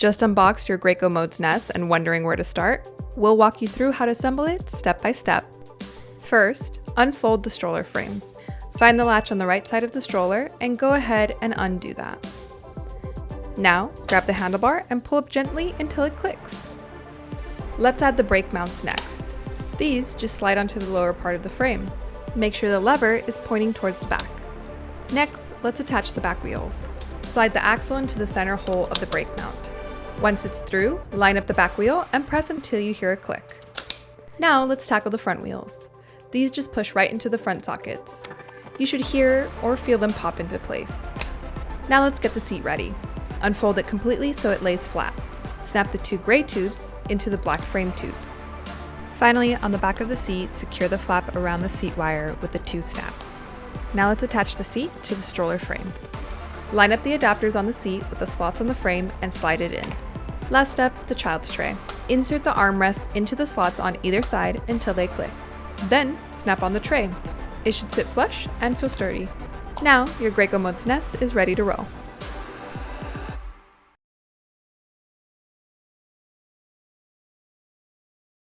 Just unboxed your Graco Modes Nest and wondering where to start? We'll walk you through how to assemble it step by step. First, unfold the stroller frame. Find the latch on the right side of the stroller and go ahead and undo that. Now, grab the handlebar and pull up gently until it clicks. Let's add the brake mounts next. These just slide onto the lower part of the frame. Make sure the lever is pointing towards the back. Next, let's attach the back wheels. Slide the axle into the center hole of the brake mount. Once it's through, line up the back wheel and press until you hear a click. Now let's tackle the front wheels. These just push right into the front sockets. You should hear or feel them pop into place. Now let's get the seat ready. Unfold it completely so it lays flat. Snap the two gray tubes into the black frame tubes. Finally, on the back of the seat, secure the flap around the seat wire with the two snaps. Now let's attach the seat to the stroller frame. Line up the adapters on the seat with the slots on the frame and slide it in. Last step, the child's tray. Insert the armrests into the slots on either side until they click. Then, snap on the tray. It should sit flush and feel sturdy. Now, your Graco Modes Nest is ready to roll.